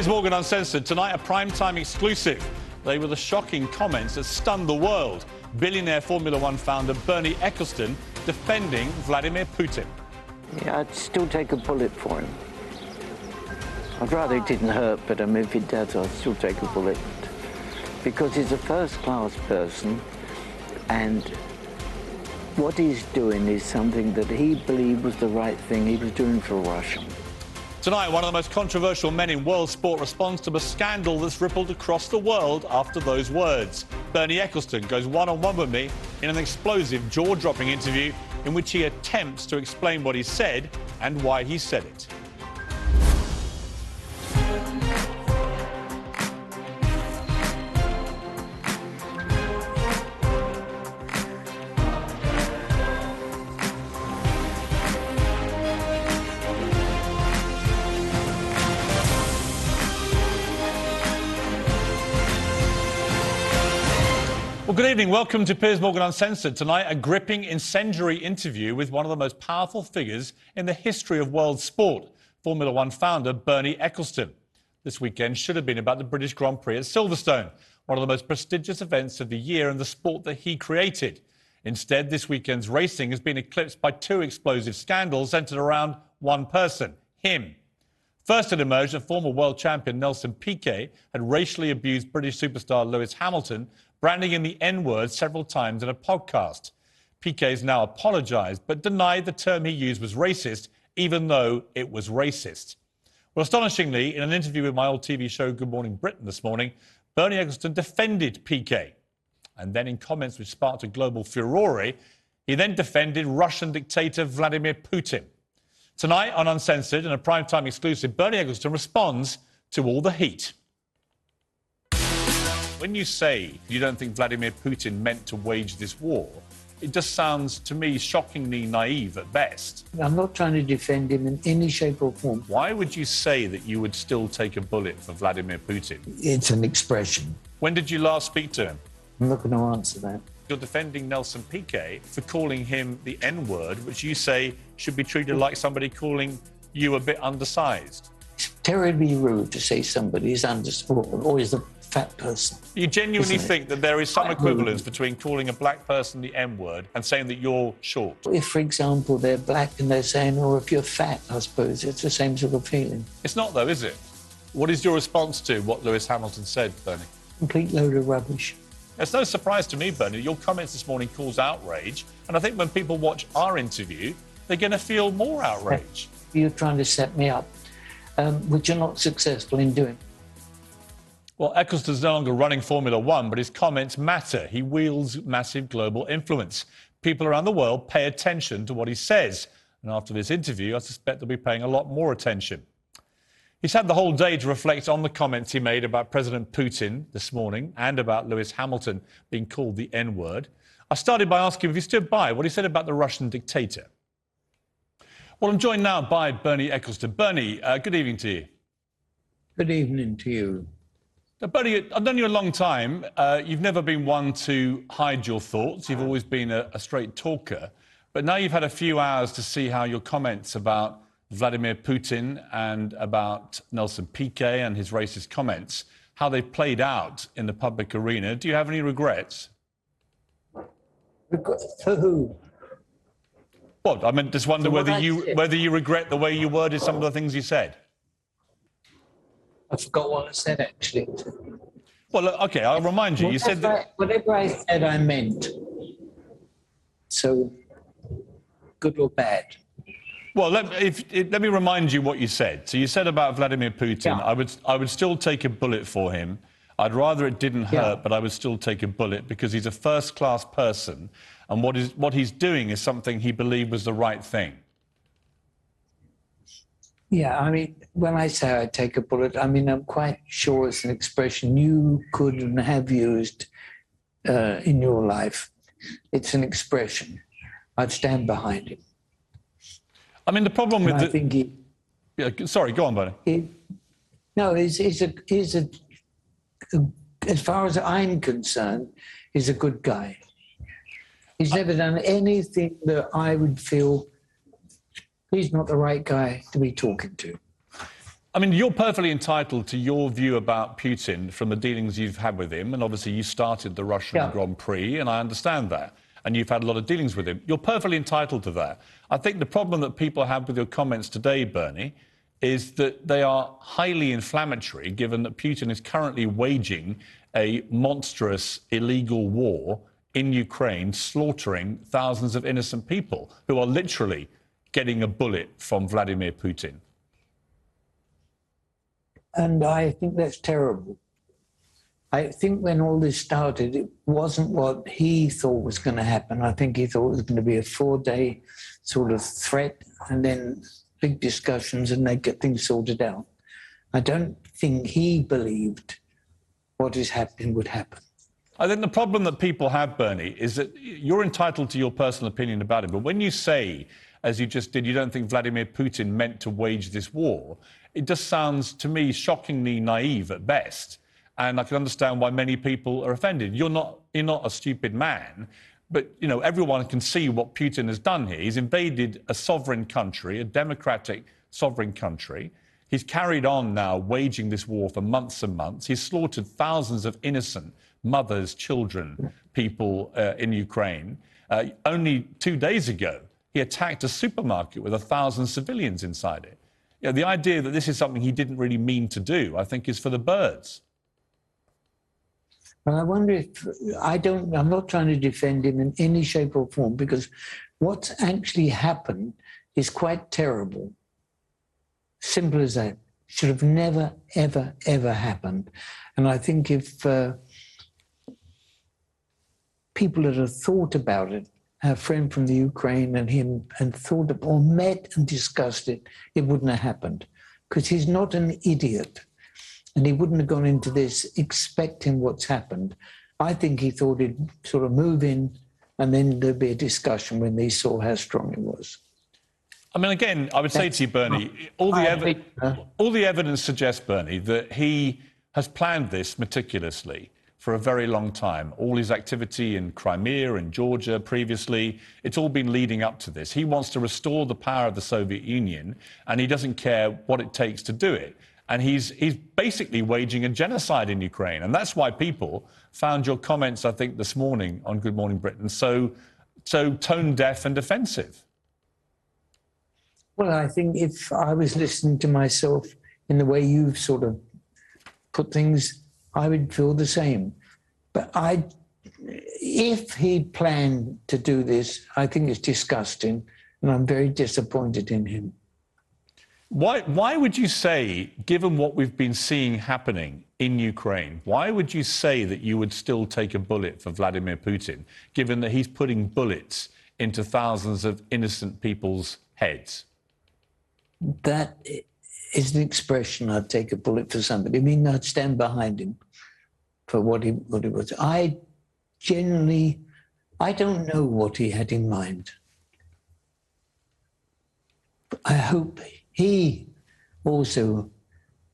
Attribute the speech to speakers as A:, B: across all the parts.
A: Piers Morgan Uncensored. Tonight, a primetime exclusive. They were the shocking comments that stunned the world. Billionaire Formula One founder Bernie Eccleston defending Vladimir Putin.
B: Yeah, I'd still take a bullet for him. I'd rather it didn't hurt, but if it does, I'd still take a bullet. Because he's a first-class person, and what he's doing is something that he believed was the right thing he was doing for Russia.
A: Tonight, one of the most controversial men in world sport responds to a scandal that's rippled across the world after those words. Bernie Eccleston goes one-on-one with me in an explosive, jaw-dropping interview in which he attempts to explain what he said and why he said it. Well, good evening. Welcome to Piers Morgan Uncensored. Tonight, a gripping, incendiary interview with one of the most powerful figures in the history of world sport, Formula One founder Bernie Eccleston. This weekend should have been about the British Grand Prix at Silverstone, one of the most prestigious events of the year and the sport that he created. Instead, this weekend's racing has been eclipsed by two explosive scandals centred around one person, him. First, it emerged that former world champion Nelson Piquet had racially abused British superstar Lewis Hamilton, branding him the N-word several times in a podcast. Piquet has now apologised, but denied the term he used was racist, even though it was racist. Well, astonishingly, in an interview with my old TV show Good Morning Britain this morning, Bernie Eccleston defended Piquet. And then in comments which sparked a global furore, he then defended Russian dictator Vladimir Putin. Tonight on Uncensored, in a primetime exclusive, Bernie Eccleston responds to all the heat. When you say you don't think Vladimir Putin meant to wage this war, it just sounds, to me, shockingly naive at best.
B: I'm not trying to defend him in any shape or form.
A: Why would you say that you would still take a bullet for Vladimir Putin?
B: It's an expression.
A: When did you last speak to him?
B: I'm not going to answer that.
A: You're defending Nelson Piquet for calling him the N-word, which you say should be treated like somebody calling you a bit undersized.
B: It's terribly rude to say somebody is undersized or is a fat person.
A: You genuinely think that there is some equivalence between calling a black person the N-word and saying that you're short?
B: If, for example, they're black and they're saying, or if you're fat, I suppose it's the same sort of feeling.
A: It's not, though, is it? What is your response to what Lewis Hamilton said, Bernie?
B: Complete load of rubbish.
A: It's no surprise to me, Bernie, your comments this morning cause outrage. And I think when people watch our interview, they're going to feel more outrage.
B: You're trying to set me up, which you're not successful in doing.
A: Well, Eccleston's no longer running Formula One, but his comments matter. He wields massive global influence. People around the world pay attention to what he says. And after this interview, I suspect they'll be paying a lot more attention. He's had the whole day to reflect on the comments he made about President Putin this morning and about Lewis Hamilton being called the N-word. I started by asking if he stood by what he said about the Russian dictator. Well, I'm joined now by Bernie Eccleston. Bernie, good evening to you.
B: Good evening to you.
A: Now, Bernie, I've known you a long time. You've never been one to hide your thoughts. You've always been a straight talker. But now you've had a few hours to see how your comments about Vladimir Putin and about Nelson Piquet and his racist comments, how they played out in the public arena. Do you have any regrets?
B: For who?
A: What? I mean, just wonder whether you regret the way you worded some of the things you said.
B: I forgot what I said, actually.
A: Well, look, OK, I'll remind you. You said that...
B: Whatever I said, I meant. So, good or bad?
A: Well, let me remind you what you said. So you said about Vladimir Putin, yeah. I would still take a bullet for him. I'd rather it didn't hurt, but I would still take a bullet because he's a first-class person, and what he's doing is something he believed was the right thing.
B: Yeah, I mean, when I say I take a bullet, I mean, I'm quite sure it's an expression you could and have used in your life. It's an expression. I'd stand behind it.
A: I mean, the problem with
B: I think he...
A: Yeah, sorry, go on, Bernie.
B: No, he's as far as I'm concerned, he's a good guy. He's never done anything that I would feel he's not the right guy to be talking to.
A: I mean, you're perfectly entitled to your view about Putin from the dealings you've had with him, and obviously you started the Russian Grand Prix, and I understand that, and you've had a lot of dealings with him. You're perfectly entitled to that. I think the problem that people have with your comments today, Bernie, is that they are highly inflammatory, given that Putin is currently waging a monstrous illegal war in Ukraine, slaughtering thousands of innocent people who are literally getting a bullet from Vladimir Putin.
B: And I think that's terrible. I think when all this started, it wasn't what he thought was going to happen. I think he thought it was going to be a 4-day sort of threat and then big discussions and they'd get things sorted out. I don't think he believed what is happening would happen.
A: I think the problem that people have, Bernie, is that you're entitled to your personal opinion about it. But when you say, as you just did, you don't think Vladimir Putin meant to wage this war, it just sounds to me shockingly naive at best. And I can understand why many people are offended. You're not a stupid man, but you know everyone can see what Putin has done here. He's invaded a sovereign country, a democratic sovereign country. He's carried on now waging this war for months and months. He's slaughtered thousands of innocent mothers, children, people in Ukraine. Only 2 days ago, he attacked a supermarket with 1,000 civilians inside it. You know, the idea that this is something he didn't really mean to do, I think, is for the birds.
B: Well, I wonder if I'm not trying to defend him in any shape or form, because what's actually happened is quite terrible. Simple as that. Should have never, ever, ever happened. And I think if people that have thought about it, our friend from the Ukraine and him, and thought of, or met and discussed it, it wouldn't have happened. Because he's not an idiot. And he wouldn't have gone into this expecting what's happened. I think he thought he'd sort of move in and then there'd be a discussion when they saw how strong it was.
A: I mean, again, I would say to you, Bernie, all the evidence suggests, Bernie, that he has planned this meticulously for a very long time. All his activity in Crimea and Georgia previously, it's all been leading up to this. He wants to restore the power of the Soviet Union, and he doesn't care what it takes to do it. And he's basically waging a genocide in Ukraine. And that's why people found your comments, I think, this morning on Good Morning Britain so tone-deaf and offensive.
B: Well, I think if I was listening to myself in the way you've sort of put things, I would feel the same. But if he planned to do this, I think it's disgusting, and I'm very disappointed in him.
A: Why would you say, given what we've been seeing happening in Ukraine, why would you say that you would still take a bullet for Vladimir Putin, given that he's putting bullets into thousands of innocent people's heads?
B: That is the expression, I'd take a bullet for somebody. I mean, I'd stand behind him for what he was. I don't know what he had in mind. I hope he also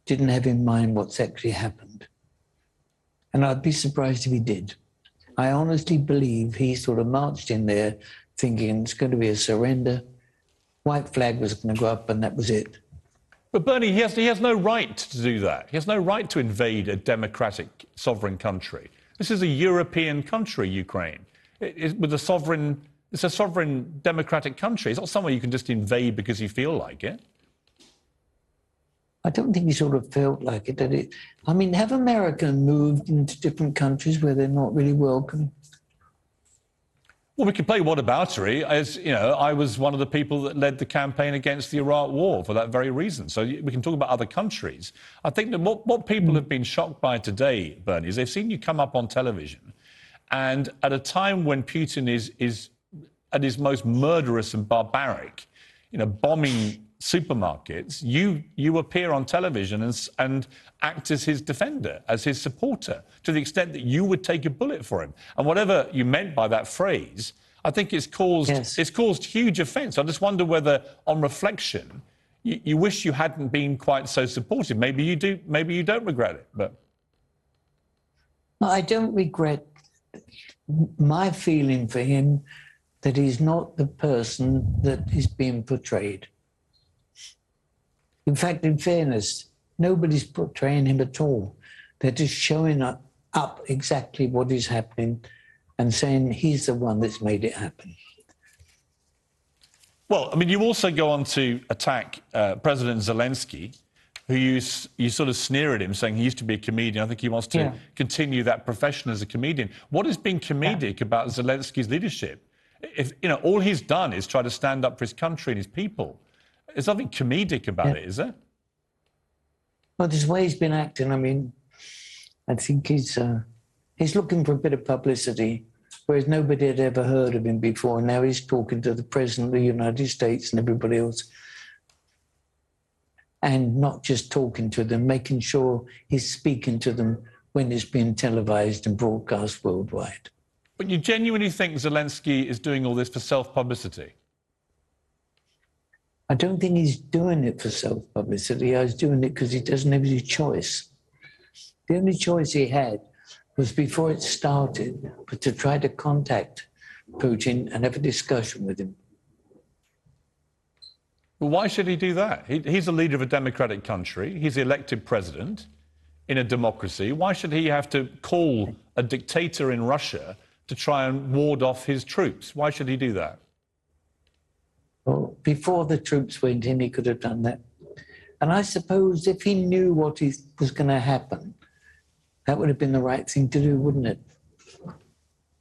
B: didn't have in mind what's actually happened. And I'd be surprised if he did. I honestly believe he sort of marched in there thinking it's going to be a surrender. White flag was going to go up and that was it.
A: But Bernie, he has no right to do that. He has no right to invade a democratic sovereign country. This is a European country, Ukraine. It's a sovereign democratic country. It's not somewhere you can just invade because you feel like it.
B: I don't think he sort of felt like it, did it? I mean, have Americans moved into different countries where they're not really welcome?
A: Well, we could play whataboutery. As you know, I was one of the people that led the campaign against the Iraq War for that very reason. So we can talk about other countries. I think that what people have been shocked by today, Bernie, is they've seen you come up on television, and at a time when Putin is at his most murderous and barbaric, you know, bombing supermarkets, you appear on television and act as his defender, as his supporter, to the extent that you would take a bullet for him. And whatever you meant by that phrase, I think it's caused huge offence. I just wonder whether, on reflection, you wish you hadn't been quite so supportive. Maybe you do. Maybe you don't regret it. But
B: I don't regret my feeling for him that he's not the person that is being portrayed. In fact, in fairness, Nobody's portraying him at all. They're just showing up exactly what is happening and saying he's the one that's made it happen.
A: Well, I mean, you also go on to attack President Zelensky, who you sort of sneer at him, saying he used to be a comedian. I think he wants to continue that profession as a comedian. What has been comedic about Zelensky's leadership? If, you know, all he's done is try to stand up for his country and his people. There's nothing comedic about it, is there?
B: Well, this way he's been acting, I mean, I think he's looking for a bit of publicity, whereas nobody had ever heard of him before. Now he's talking to the President of the United States and everybody else. And not just talking to them, making sure he's speaking to them when it's being televised and broadcast worldwide.
A: But you genuinely think Zelensky is doing all this for self-publicity?
B: I don't think he's doing it for self-publicity. He's doing it because he doesn't have any choice. The only choice he had was before it started, but to try to contact Putin and have a discussion with him.
A: Well, why should he do that? He's the leader of a democratic country. He's the elected president in a democracy. Why should he have to call a dictator in Russia to try and ward off his troops? Why should he do that?
B: Well, before the troops went in, he could have done that. And I suppose if he knew what was going to happen, that would have been the right thing to do, wouldn't it?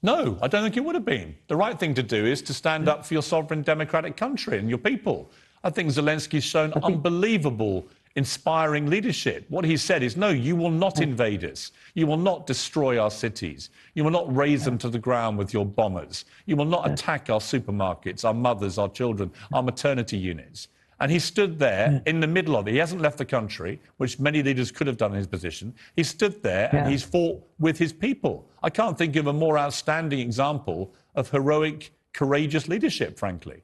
A: No, I don't think it would have been. The right thing to do is to stand up for your sovereign democratic country and your people. I think Zelensky's shown unbelievable, inspiring leadership. What he said is, no, you will not invade us. You will not destroy our cities. You will not raze them to the ground with your bombers. You will not attack our supermarkets, our mothers, our children, our maternity units. And he stood there in the middle of it. He hasn't left the country, which many leaders could have done in his position. He stood there and he's fought with his people. I can't think of a more outstanding example of heroic, courageous leadership, frankly.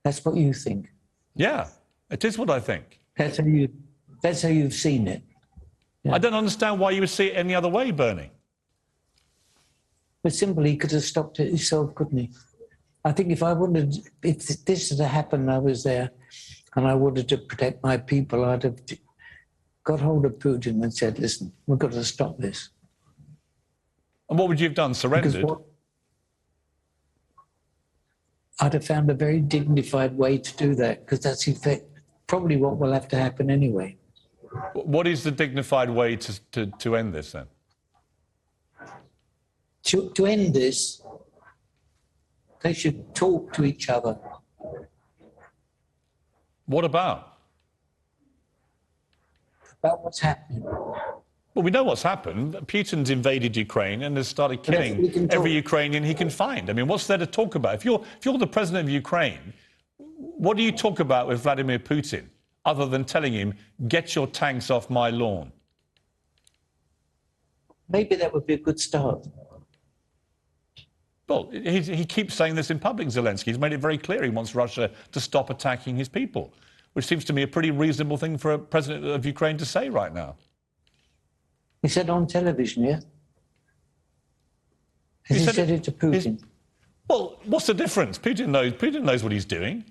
B: That's what you think.
A: Yeah, it is what I think.
B: That's how you've seen it. Yeah.
A: I don't understand why you would see it any other way, Bernie.
B: But simply, he could have stopped it himself, couldn't he? I think if this had happened, I was there, and I wanted to protect my people, I'd have got hold of Putin and said, listen, we've got to stop this.
A: And what would you have done, surrendered?
B: I'd have found a very dignified way to do that, because that's probably what will have to happen anyway.
A: What is the dignified way to end this, then?
B: To end this, they should talk to each other.
A: What about?
B: About what's happening.
A: Well, we know what's happened. Putin's invaded Ukraine and has started killing every Ukrainian he can find. I mean, what's there to talk about? If you're the president of Ukraine, what do you talk about with Vladimir Putin other than telling him, get your tanks off my lawn?
B: Maybe that would be a good start.
A: Well, he keeps saying this in public, Zelensky. He's made it very clear he wants Russia to stop attacking his people, which seems to me a pretty reasonable thing for a president of Ukraine to say right now.
B: He said on television, yeah? Has he said it to Putin?
A: Well, what's the difference? Putin knows what he's doing.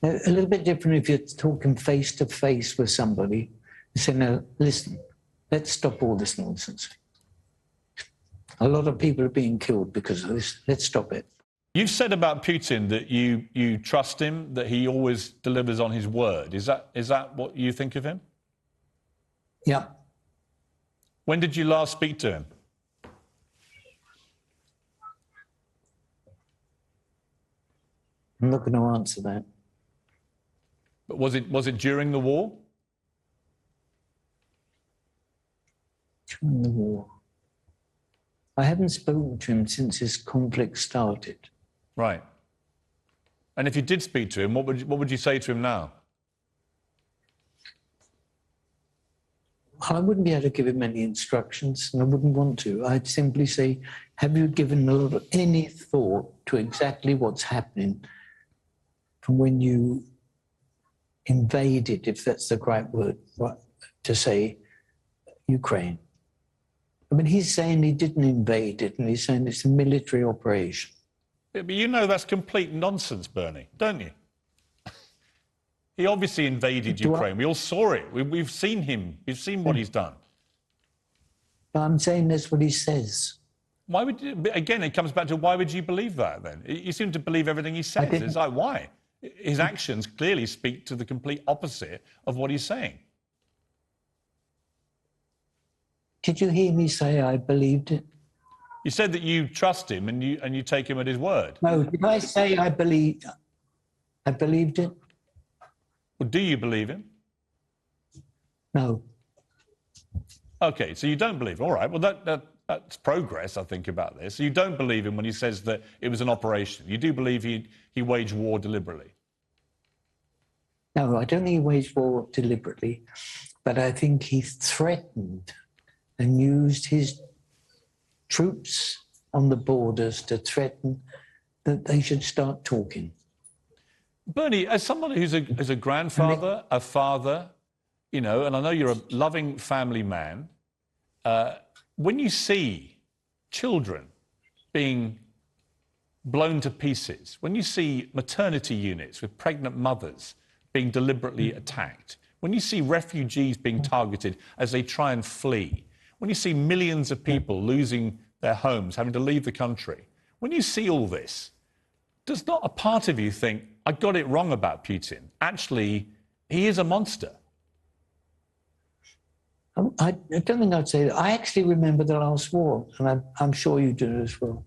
B: A little bit different if you're talking face to face with somebody and saying, no, listen, let's stop all this nonsense. A lot of people are being killed because of this. Let's stop it.
A: You've said about Putin that you trust him, that he always delivers on his word. Is that what you think of him?
B: Yeah.
A: When did you last speak to him?
B: I'm not going to answer that.
A: But was it during the war?
B: During the war. I haven't spoken to him since this conflict started.
A: Right. And if you did speak to him, what would you say to him now?
B: I wouldn't be able to give him any instructions, and I wouldn't want to. I'd simply say, have you given any thought to exactly what's happening from when you invaded, if that's the right word to say, Ukraine? I mean, he's saying he didn't invade it, and he's saying it's a military operation.
A: Yeah, but you know that's complete nonsense, Bernie, don't you? He obviously invaded Ukraine. We all saw it. We've seen him. We've seen what he's done.
B: But I'm saying that's what he says.
A: Why would you, again, it comes back to why would you believe that then? You seem to believe everything he says. It's like, why? His actions clearly speak to the complete opposite of what he's saying.
B: Did you hear me say I believed it?
A: You said that you trust him and you take him at his word.
B: No, did I say I believed it?
A: Well, do you believe him?
B: No.
A: Okay, so you don't believe him. All right, well, that's progress, I think, about this. So you don't believe him when he says that it was an operation. You do believe he waged war deliberately.
B: No, I don't think he waged war deliberately, but I think he threatened and used his troops on the borders to threaten that they should start talking.
A: Bernie, as someone who's a grandfather, a father, you know, and I know you're a loving family man, when you see children being blown to pieces, when you see maternity units with pregnant mothers being deliberately attacked, when you see refugees being targeted as they try and flee, when you see millions of people losing their homes, having to leave the country, when you see all this, does not a part of you think, I got it wrong about Putin? Actually, he is a monster.
B: I don't think I'd say that. I actually remember the last war, and I'm sure you do as well.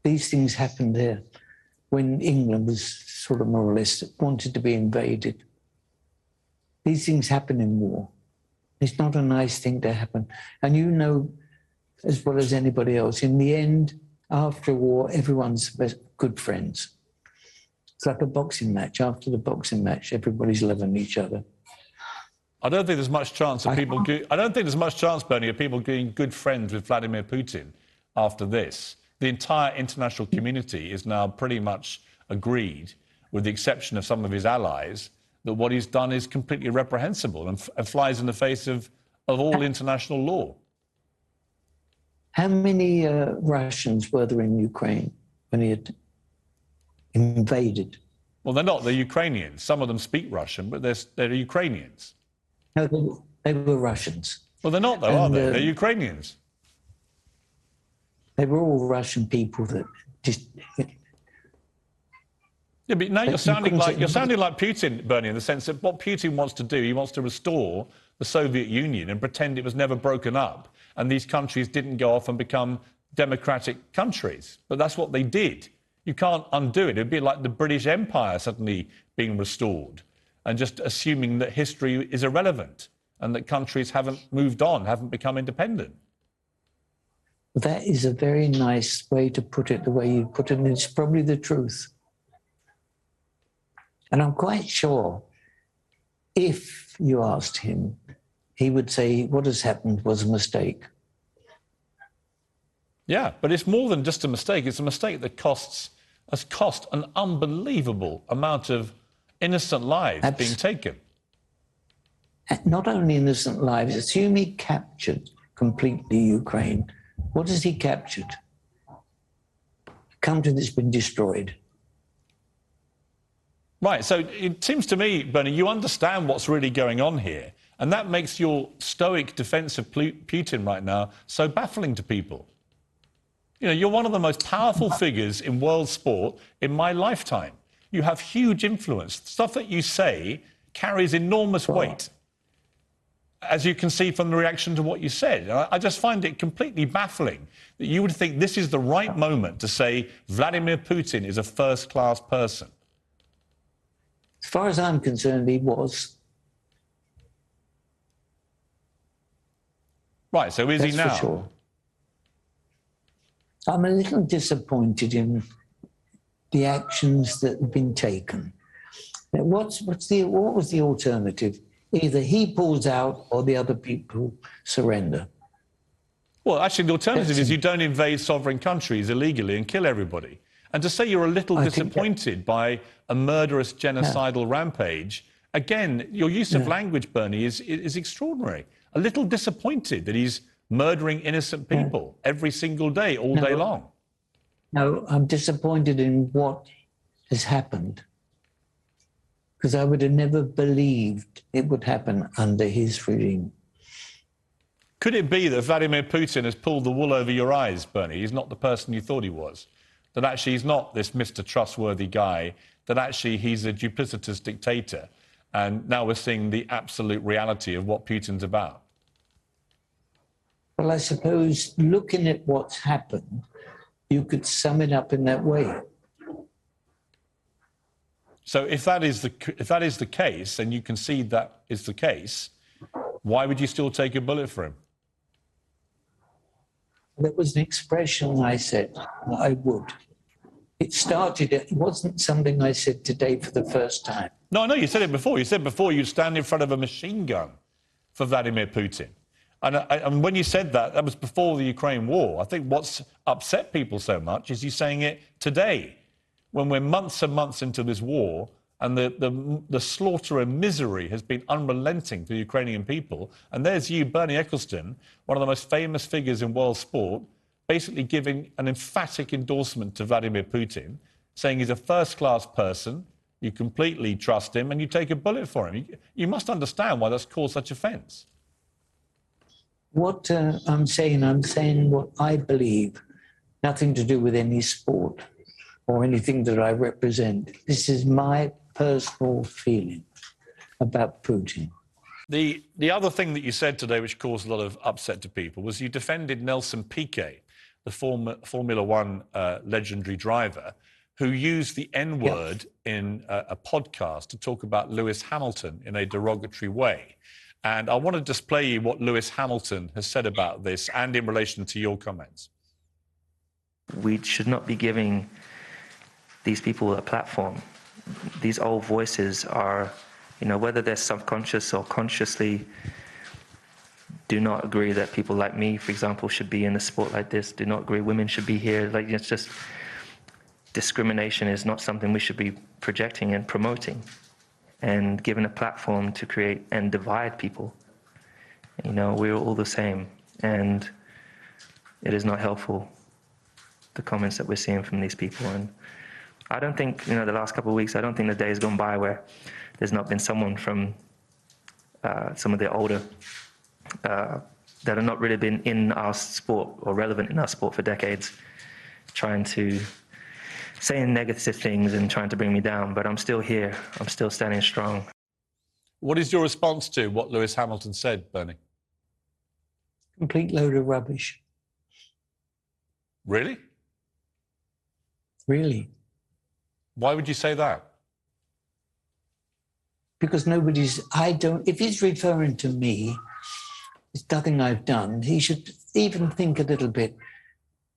B: These things happened there when England was sort of more or less wanted to be invaded. These things happen in war. It's not a nice thing to happen. And you know as well as anybody else, in the end, after a war, everyone's good friends. It's like a boxing match. After the boxing match, everybody's loving each other.
A: I don't think there's much chance of people... I don't think there's much chance, Bernie, of people being good friends with Vladimir Putin after this. The entire international community is now pretty much agreed, with the exception of some of his allies, that what he's done is completely reprehensible and flies in the face of all international law.
B: How many Russians were there in Ukraine when he had invaded?
A: Well, they're not. They're Ukrainians. Some of them speak Russian, but they're Ukrainians.
B: No, they were Russians.
A: Well, they're not, though, are they? They're Ukrainians.
B: They were all Russian people that just...
A: Yeah, but now you're sounding like Putin, Bernie, in the sense that what Putin wants to do, he wants to restore the Soviet Union and pretend it was never broken up and these countries didn't go off and become democratic countries. But that's what they did. You can't undo it. It'd be like the British Empire suddenly being restored and just assuming that history is irrelevant and that countries haven't moved on, haven't become independent.
B: That is a very nice way to put it, the way you put it, and it's probably the truth. And I'm quite sure if you asked him, he would say what has happened was a mistake.
A: Yeah, but it's more than just a mistake. It's a mistake that has cost an unbelievable amount of innocent lives being taken.
B: Not only innocent lives, assume he captured completely Ukraine. What has he captured? A country that's been destroyed.
A: Right, so it seems to me, Bernie, you understand what's really going on here, and that makes your stoic defence of Putin right now so baffling to people. You know, you're one of the most powerful figures in world sport in my lifetime. You have huge influence. Stuff that you say carries enormous weight, as you can see from the reaction to what you said. I just find it completely baffling that you would think this is the right moment to say Vladimir Putin is a first-class person.
B: As far as I'm concerned, he was.
A: Right, so is he now?
B: For sure. I'm a little disappointed in the actions that have been taken. What was the alternative? Either he pulls out or the other people surrender.
A: Well, actually, the alternative is you don't invade sovereign countries illegally and kill everybody. And to say you're a little disappointed by a murderous genocidal rampage, again, your use of language, Bernie, is extraordinary. A little disappointed that he's murdering innocent people every single day, all day long.
B: No, I'm disappointed in what has happened, because I would have never believed it would happen under his regime.
A: Could it be that Vladimir Putin has pulled the wool over your eyes, Bernie? He's not the person you thought he was. That actually he's not this Mr. Trustworthy guy, that actually he's a duplicitous dictator. And now we're seeing the absolute reality of what Putin's about.
B: Well, I suppose looking at what's happened, you could sum it up in that way.
A: So if that is the case, and you concede that is the case, why would you still take a bullet for him?
B: That was an expression I said I would. It wasn't something I said today for the first time.
A: No, you said it before. You said before you'd stand in front of a machine gun for Vladimir Putin. And when you said that, that was before the Ukraine war. I think what's upset people so much is you saying it today, when we're months and months into this war, and the slaughter and misery has been unrelenting for the Ukrainian people. And there's you, Bernie Eccleston, one of the most famous figures in world sport, basically giving an emphatic endorsement to Vladimir Putin, saying he's a first-class person, you completely trust him, and you take a bullet for him. You must understand why that's caused such offence.
B: What I'm saying what I believe, nothing to do with any sport or anything that I represent. This is my personal feeling about Putin.
A: The other thing that you said today, which caused a lot of upset to people, was you defended Nelson Piquet, the Formula One legendary driver, who used the N-word in a podcast to talk about Lewis Hamilton in a derogatory way. And I want to just play you what Lewis Hamilton has said about this and in relation to your comments.
C: We should not be giving these people a platform. These old voices are, whether they're subconscious or consciously, do not agree that people like me, for example, should be in a sport like this, do not agree women should be here. It's just, discrimination is not something we should be projecting and promoting and giving a platform to create and divide people. We're all the same, and it is not helpful, the comments that we're seeing from these people. And I don't think, the last couple of weeks, I don't think the day has gone by where there's not been someone from some of the older that have not really been in our sport or relevant in our sport for decades, trying to saying negative things and trying to bring me down. But I'm still here. I'm still standing strong.
A: What is your response to what Lewis Hamilton said, Bernie?
B: Complete load of rubbish.
A: Really?
B: Really.
A: Why would you say that?
B: Because if he's referring to me, it's nothing I've done. He should even think a little bit.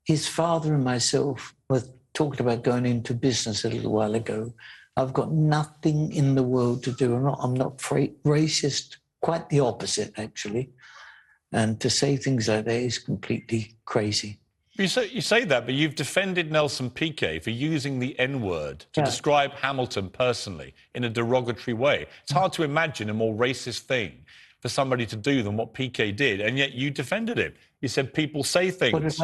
B: His father and myself were talking about going into business a little while ago. I've got nothing in the world to do. I'm not racist, quite the opposite, actually. And to say things like that is completely crazy.
A: You say that, but you've defended Nelson Piquet for using the N-word to describe Hamilton personally in a derogatory way. It's hard to imagine a more racist thing for somebody to do than what Piquet did, and yet you defended him. You said people say things.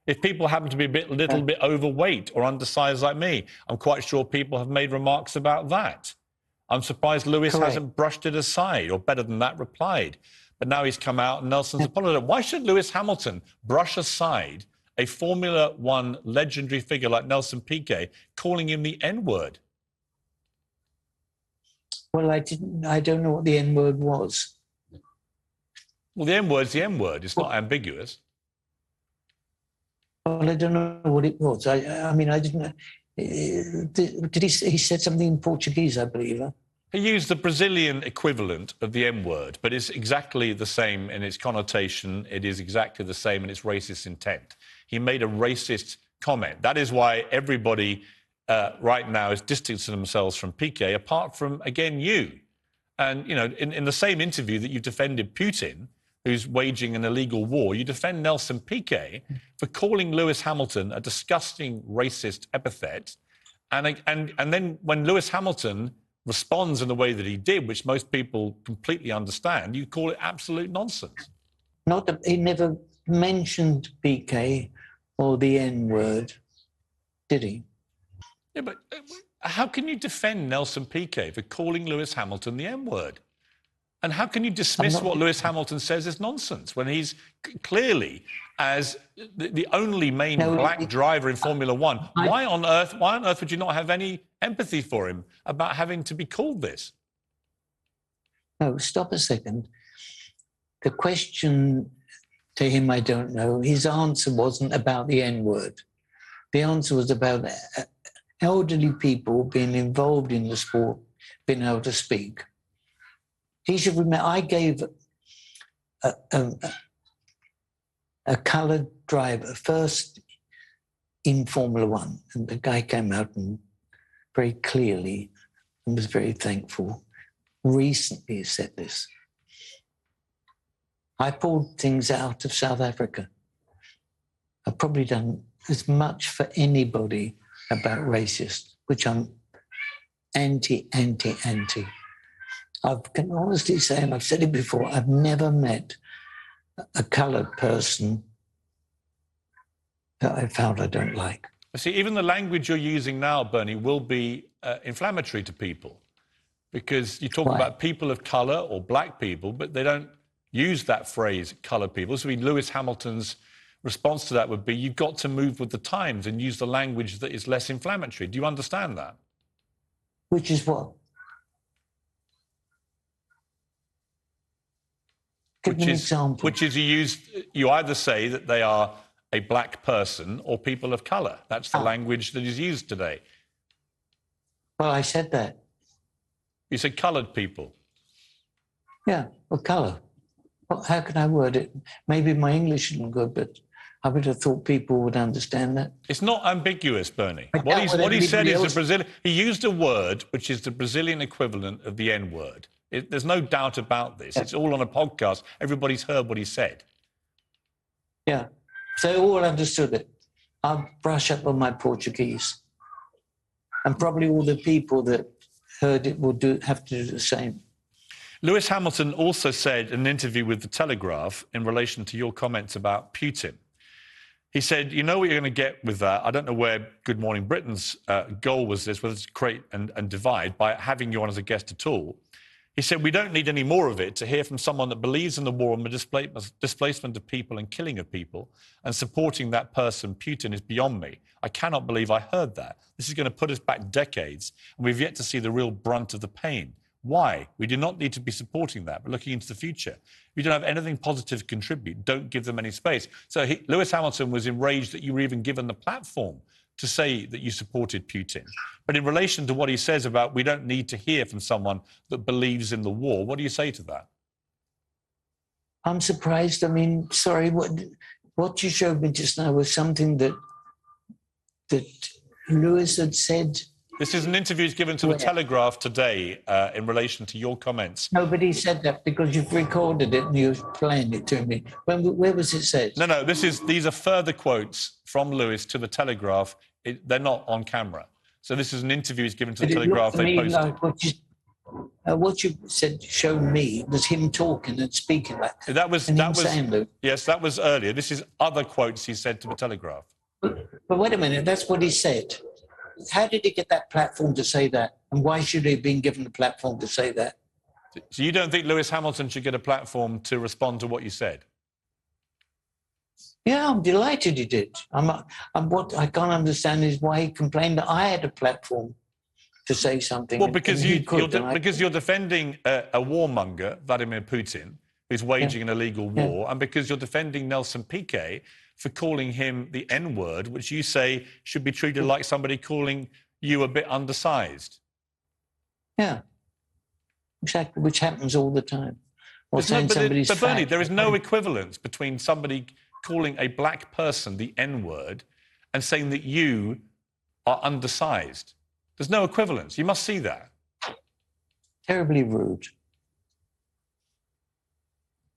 A: If people happen to be a little bit overweight or undersized like me, I'm quite sure people have made remarks about that. I'm surprised Lewis hasn't brushed it aside, or better than that, replied. But now he's come out and Nelson's apologized. Why should Lewis Hamilton brush aside a Formula One legendary figure like Nelson Piquet, calling him the N-word?
B: Well, I don't know what the N-word was.
A: Well, the N-word's the N-word. It's not ambiguous.
B: Well, I don't know what it was. I mean, I didn't know. He said something in Portuguese, I believe. Huh?
A: He used the Brazilian equivalent of the N-word, but it's exactly the same in its connotation. It is exactly the same in its racist intent. He made a racist comment. That is why everybody right now is distancing themselves from Piquet, apart from, again, you. And, in the same interview that you defended Putin, who's waging an illegal war, you defend Nelson Piquet for calling Lewis Hamilton a disgusting racist epithet. And then when Lewis Hamilton responds in the way that he did, which most people completely understand, you call it absolute nonsense.
B: He never mentioned Piquet or the N-word. did he?
A: Yeah, but how can you defend Nelson Piquet for calling Lewis Hamilton the N-word? And how can you dismiss what Lewis Hamilton says is nonsense when he's clearly, as the only main black driver in Formula One, why on earth would you not have any empathy for him about having to be called this?
B: No, stop a second. The question to him, I don't know. His answer wasn't about the N-word. The answer was about elderly people being involved in the sport, being able to speak. He should remember, I gave a coloured driver first in Formula One, and the guy came out and very clearly and was very thankful. Recently said this. I pulled things out of South Africa. I've probably done as much for anybody about racist, which I'm anti. I can honestly say, and I've said it before, I've never met a coloured person that I found I don't like.
A: See, even the language you're using now, Bernie, will be inflammatory to people, because you talk about people of colour or black people, but they don't use that phrase, coloured people. So Lewis Hamilton's response to that would be, you've got to move with the times and use the language that is less inflammatory. Do you understand that?
B: Which is what? Give me an example.
A: Which is you either say that they are a black person or people of colour. That's the language that is used today.
B: Well, I said that.
A: You said coloured people.
B: Yeah, well, colour. Well, how can I word it? Maybe my English isn't good, but I would have thought people would understand that.
A: It's not ambiguous, Bernie. What he said is he used a word which is the Brazilian equivalent of the N-word. There's no doubt about this. Yeah. It's all on a podcast. Everybody's heard what he said.
B: Yeah, so they all understood it. I'll brush up on my Portuguese. And probably all the people that heard it will have to do the same.
A: Lewis Hamilton also said in an interview with The Telegraph in relation to your comments about Putin. He said, you know what you're going to get with that. I don't know where Good Morning Britain's goal was this, whether it's create and divide by having you on as a guest at all. He said, we don't need any more of it to hear from someone that believes in the war and the displacement of people and killing of people, and supporting that person, Putin, is beyond me. I cannot believe I heard that. This is going to put us back decades, and we've yet to see the real brunt of the pain. Why? We do not need to be supporting that, but looking into the future. If you don't have anything positive to contribute, don't give them any space. So Lewis Hamilton was enraged that you were even given the platform to say that you supported Putin. But in relation to what he says about we don't need to hear from someone that believes in the war, what do you say to that?
B: I'm surprised. I mean, sorry, what you showed me just now was something that Lewis had said.
A: This is an interview he's given to The Telegraph today in relation to your comments.
B: Nobody said that because you've recorded it and you're playing it to me. Where was it said?
A: No, these are further quotes from Lewis to The Telegraph. They're not on camera. So this is an interview he's given to The Telegraph. They posted.
B: Like what you said, showed me, was him talking and speaking like that.
A: Yes, that was earlier. This is other quotes he said to The Telegraph.
B: But wait a minute, that's what he said. How did he get that platform to say that? And why should he have been given the platform to say that?
A: So you don't think Lewis Hamilton should get a platform to respond to what you said?
B: Yeah, I'm delighted he did. What I can't understand is why he complained that I had a platform to say something.
A: Well, because you're defending a warmonger, Vladimir Putin, who's waging an illegal war, and because you're defending Nelson Piquet for calling him the N-word, which you say should be treated like somebody calling you a bit undersized.
B: Yeah, exactly, which happens all the time. Or saying
A: somebody's fat. Bernie, there is no equivalence between somebody calling a black person the N-word and saying that you are undersized. There's no equivalence. You must see that.
B: Terribly rude.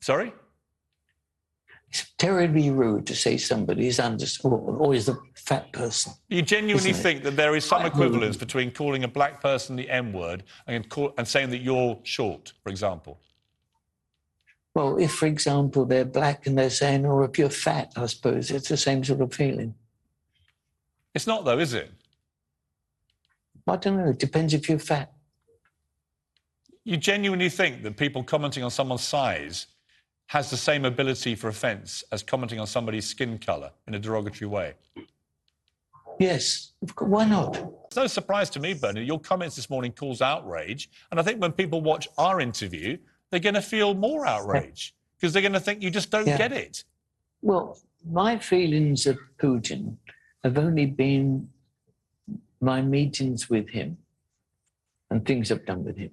A: Sorry?
B: It's terribly rude to say somebody is or is a fat person.
A: You genuinely think that there is some equivalence between calling a black person the N-word and saying that you're short, for example?
B: Well, if, for example, they're black and they're saying, or if you're fat, I suppose, it's the same sort of feeling.
A: It's not, though, is it?
B: I don't know. It depends if you're fat.
A: You genuinely think that people commenting on someone's size has the same ability for offence as commenting on somebody's skin colour in a derogatory way?
B: Yes. Why not?
A: It's no surprise to me, Bernie, your comments this morning cause outrage. And I think when people watch our interview, they're going to feel more outrage because they're going to think you just don't get it.
B: Well, my feelings of Putin have only been my meetings with him and things I've done with him.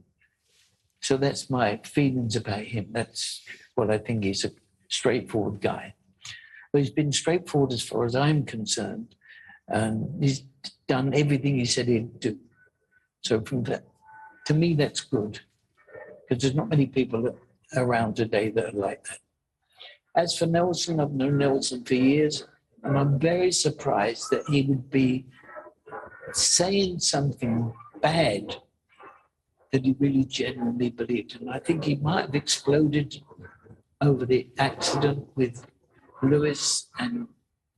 B: So that's my feelings about him. That's what I think. He's a straightforward guy. But he's been straightforward as far as I'm concerned. And he's done everything he said he'd do. So from that, to me, that's good. Because there's not many people around today that are like that. As for Nelson, I've known Nelson for years, and I'm very surprised that he would be saying something bad that he really genuinely believed. And I think he might have exploded over the accident with Lewis and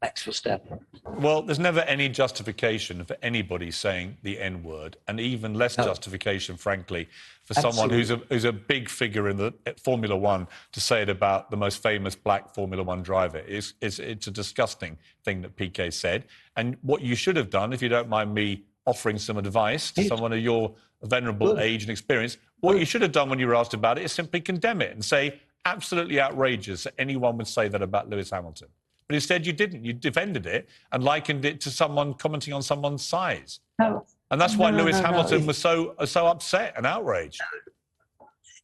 B: Max Verstappen.
A: Well, there's never any justification for anybody saying the N-word, and even less justification, frankly, for someone who's a big figure in the Formula One to say it about the most famous black Formula One driver. It's a disgusting thing that Piquet said. And what you should have done, if you don't mind me offering some advice to someone of your venerable age and experience, what you should have done when you were asked about it is simply condemn it and say, absolutely outrageous that anyone would say that about Lewis Hamilton. But instead you didn't. You defended it and likened it to someone commenting on someone's size.
B: No.
A: And that's why Lewis Hamilton was so upset and outraged.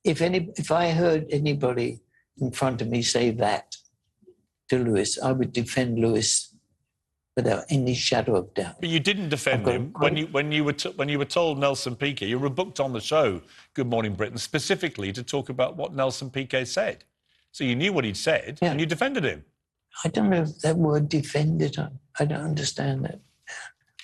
B: If I heard anybody in front of me say that to Lewis, I would defend Lewis without any shadow of doubt.
A: But you didn't defend him when you were told Nelson Piquet. You were booked on the show, Good Morning Britain, specifically to talk about what Nelson Piquet said. So you knew what he'd said and you defended him.
B: I don't know if that word defended. I don't understand that.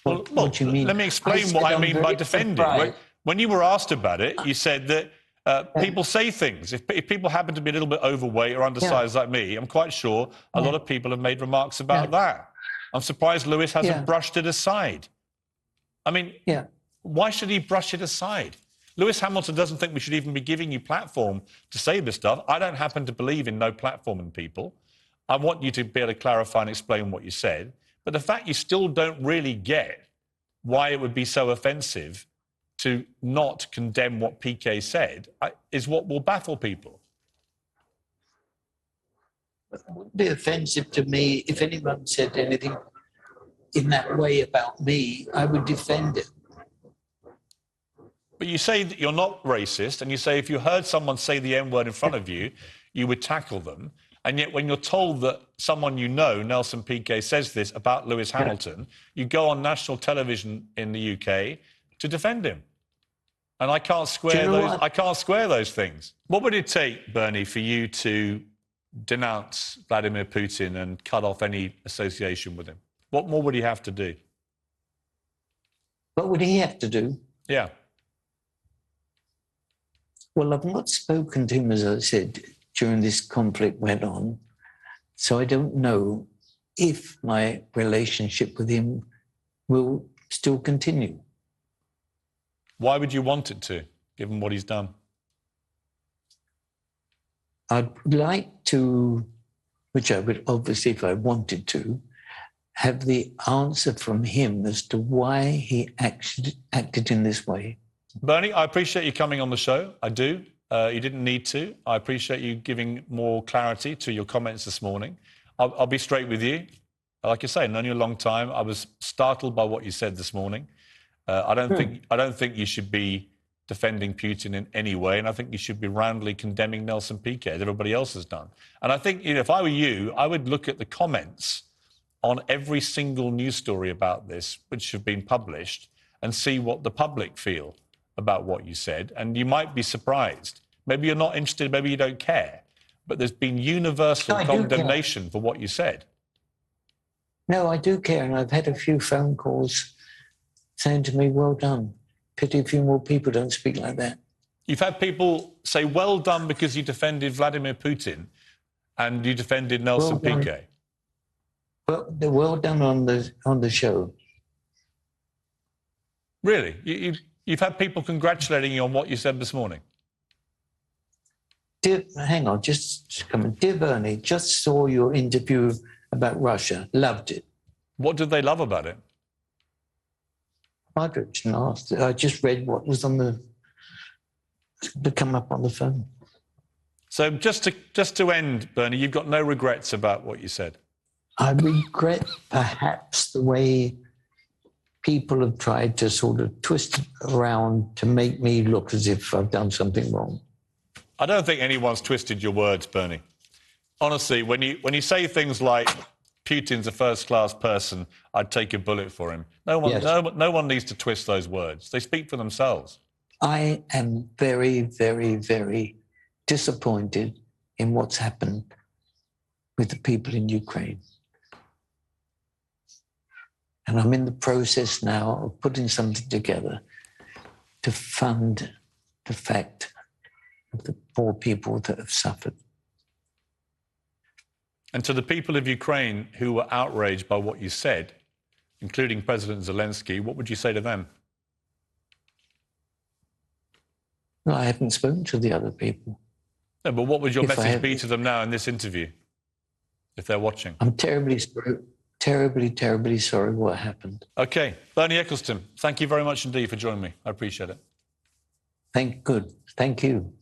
B: What you mean?
A: Let me explain what I mean by defending. When you were asked about it, you said that people say things. If people happen to be a little bit overweight or undersized like me, I'm quite sure a lot of people have made remarks about that. I'm surprised Lewis hasn't brushed it aside. I mean, why should he brush it aside? Lewis Hamilton doesn't think we should even be giving you platform to say this stuff. I don't happen to believe in no platform in people. I want you to be able to clarify and explain what you said. But the fact you still don't really get why it would be so offensive to not condemn what Piquet said is what will baffle people.
B: It wouldn't be offensive to me if anyone said anything in that way about me. I would defend it.
A: But you say that you're not racist, and you say if you heard someone say the N-word in front of you, you would tackle them. And yet when you're told that someone you know, Nelson Piquet, says this about Lewis Hamilton, you go on national television in the UK to defend him. And I can't square those things. What would it take, Bernie, for you to denounce Vladimir Putin and cut off any association with him? What more would he have to do?
B: What would he have to do?
A: Yeah.
B: Well, I've not spoken to him, as I said, during this conflict went on. So I don't know if my relationship with him will still continue.
A: Why would you want it to, given what he's done?
B: I'd like to, which I would obviously, if I wanted to, have the answer from him as to why he actually acted in this way.
A: Bernie, I appreciate you coming on the show. I do. You didn't need to. I appreciate you giving more clarity to your comments this morning. I'll be straight with you. Like I say, I've known you a long time. I was startled by what you said this morning. I don't think you should be defending Putin in any way, and I think you should be roundly condemning Nelson Piquet, as everybody else has done. And I think, if I were you, I would look at the comments on every single news story about this, which have been published, and see what the public feel about what you said, and you might be surprised. Maybe you're not interested, maybe you don't care, but there's been universal condemnation for what you said.
B: No, I do care, and I've had a few phone calls saying to me, well done. Pity a few more people don't speak like that.
A: You've had people say, well done, because you defended Vladimir Putin and you defended Nelson Piquet.
B: Well, they're well done on the show.
A: Really? You've had people congratulating you on what you said this morning?
B: Hang on, just come on. Dear Bernie, just saw your interview about Russia. Loved it.
A: What did they love about it?
B: I just read what was on to come up on the phone.
A: So just to end, Bernie, you've got no regrets about what you said?
B: I regret perhaps the way people have tried to sort of twist it around to make me look as if I've done something wrong.
A: I don't think anyone's twisted your words, Bernie. Honestly, when you say things like Putin's a first-class person, I'd take a bullet for him. No one needs to twist those words. They speak for themselves.
B: I am very, very, very disappointed in what's happened with the people in Ukraine. And I'm in the process now of putting something together to fund the fact of the poor people that have suffered.
A: And to the people of Ukraine who were outraged by what you said, including President Zelensky, what would you say to them?
B: No, I haven't spoken to the other people.
A: No, but what would your message be to them now in this interview, if they're watching?
B: I'm terribly sorry what happened.
A: OK. Bernie Eccleston, thank you very much indeed for joining me. I appreciate it.
B: Thank you.